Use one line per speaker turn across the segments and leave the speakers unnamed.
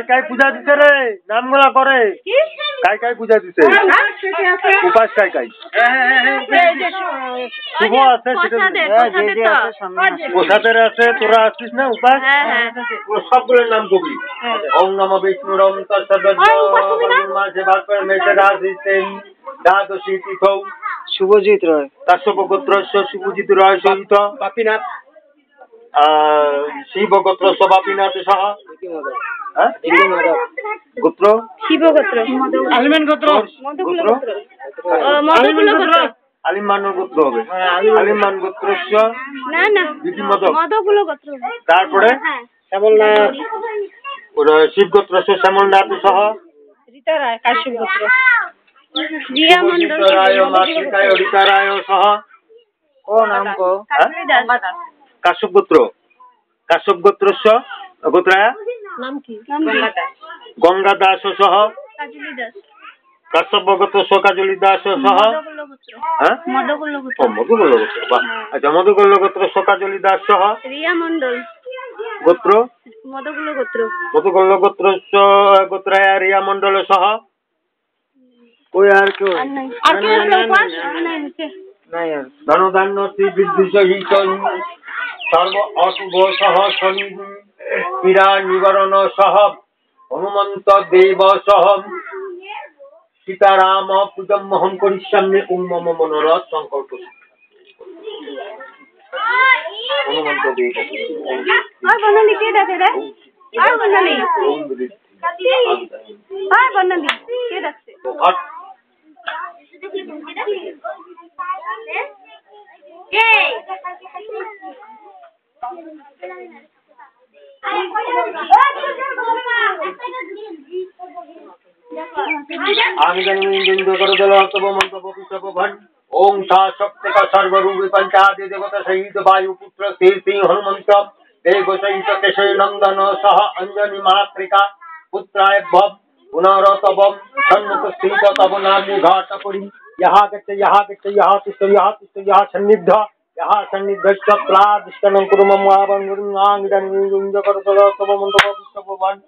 কাই পূজা দিছে রে নামগুলা করে কাই পূজা দিছে উপাস কাই শুভ আছে প্রসাদের আছে তোরা আসছিস না উপাস সবগুলোর নাম কবি ওম নম বিষ্ণুরম মাঝে ভাগ করে মেসে দ্বাদশী তিথৌ শুভজিৎ রায় কাশ্যপ গোত্রস্য শুভজিৎ রায় সহিত বাপিনাথ শিব গোত্র বাপিনাথ সহ গোত্র শিব গোত্র আলিমান গোত্র আলিমান গোত্র হবে আলিমান গোত্রস্য না না মদকুল গোত্র তারপরে শ্যামলনাথ শিব গোত্রস্য শ্যামলনাথ সহ রীতা রায় কাশ্যপ গোত্র রিয়া মণ্ডল রায় মাতৃকায় রীতা রায় সহ ও নাম কো কাশ্যপ গোত্রস্য গোত্রায় নাম কি গঙ্গা দাস সহ কাজলি দাস কাশ্যপ গোত্রস্য কাজলি দাস সহ মধুকুল গোত্র আচ্ছা মধুকুল গোত্রস্য কাজলি দাস সহ রিয়া মণ্ডল গোত্র মধুকুল গোত্রস্য গোত্রায় রিয়া মণ্ডল সহ কই আর কেউ নাই আর ধনধান্য বৃদ্ধি সহিত সর্ব অশুভ সহ শনি পীড়া নিবারণ সহ হনুমন্ত দেব সহ সীতারাম পূজম মহম করিষ্যামি ওম মম মনোরথ সংকল্প হনুমন্ত দেব আর বনালি কে ডাকে রে আর বনালি কে ডাকছে ओम सा शक्ति का सर्वरूप पंचादि देवता सहित वायु पुत्र सिंह हनुमंत देव सहित केशव नंदन सह अंजनी मातृका पुत्राय भव पुनरतवम सन्मुख स्थित तव नाम घाट परि यहाँ सन्निध यहाँ सन्निधश्च प्रादिष्टनं कुरु मम आवंगुरुंगांगिदं करतल तव मंडप विश्वभवन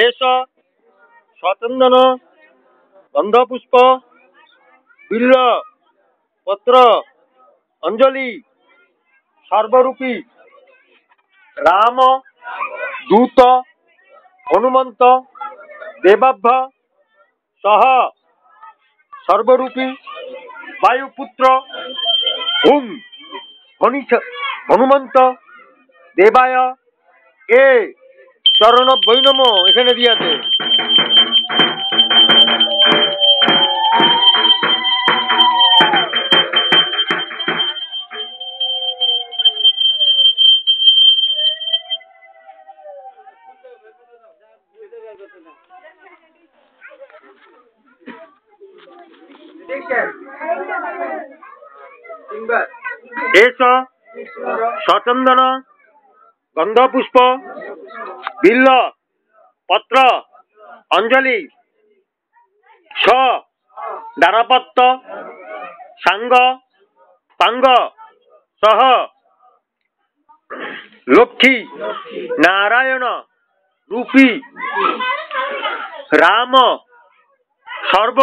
এষ সচন্দন গন্ধপুষ্প বিল্ল পত্র অঞ্জলি সর্বরূপী রাম দূত হনুমন্ত দেবাভ্য সহ সর্বরূপী বায়ুপুত্র হুম হনুমন্ত দেবায় এ চরণ বৈনম এখানে দিয়াছে। এষ সচন্দন গন্ধপুষ্প বিল্ল পত্র অঞ্জলি স দ্বারপত্র সাঙ্গ পাঙ্গ সহ লক্ষ্মী নারায়ণ রূপী রাম সর্ব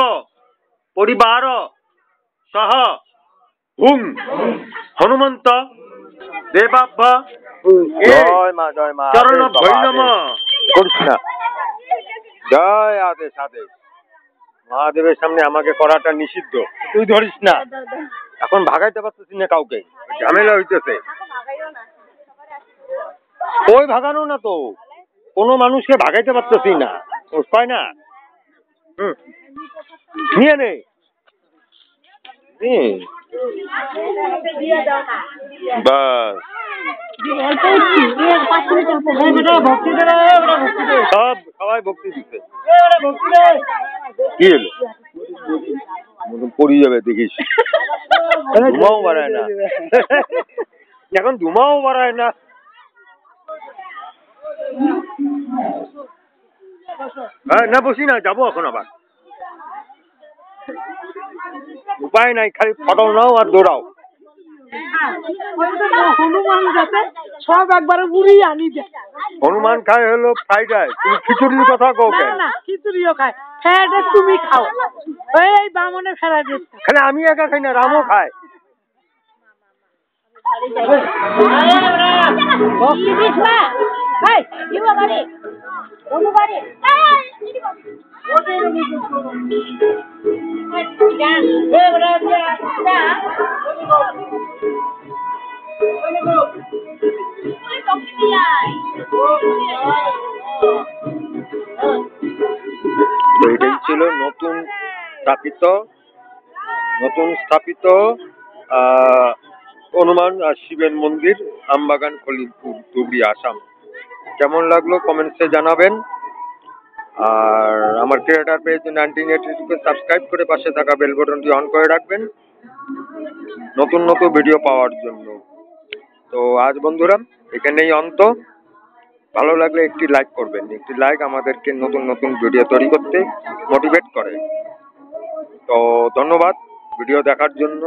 পরিবার সহ হুম হনুমন্ত দেবাভ্য চরণ বৈনম করিস না। জয় আদেশ আদেশ। মহাদেবের সামনে আমাকে করাটা নিষিদ্ধ, তুই ধরিস না। এখন ভাগাইতে পারতেছি না কাউকে, ঝামেলা হইতেছে। ওই ভাগানো না তো, কোনো মানুষকে ভাগাইতে পারতেছি না, কয় না। নিয়ে নে বাস, সব সবাই ভক্তি দিচ্ছে। কি হলো পড়ে যাবে দেখিস, ধুমাও বাড়ায় না এখন, ধুমাও বাড়ায় না। না বসি না, যাবো এখন আবার, উপায় নাই, খালি ফটো নাও আর দৌড়াও। হনুমান যাতে সব একবারে বুড়ি আনি দেয়। হনুমান খায় হলো ফ্রাইড রাইস, তুমি খিচুড়ির কথা কও কেন? না খিচুড়িও খায়, ফ্রাইড রাইস তুমি খাও, এই বামনের ফ্রাইড রাইস খালি আমি একা খাই না, রামও খায়। এটাই ছিল নতুন স্থাপিত হনুমান আর শিবের মন্দির, আমবাগান, খলিলপুর, ধুবড়ি, আসাম। কেমন লাগলো কমেন্টসে জানাবেন। আর আমার ক্রিয়েটার পেজ 1982 সাবস্ক্রাইব করে পাশে থাকা বেল বাটনটি অন করে রাখবেন নতুন নতুন ভিডিও পাওয়ার জন্য। তো আজ বন্ধুরা এখানেই অন্ত। ভালো লাগলে একটি লাইক করবেন, একটি লাইক আমাদেরকে নতুন নতুন ভিডিও তৈরি করতে মোটিভেট করে। তো ধন্যবাদ ভিডিও দেখার জন্য।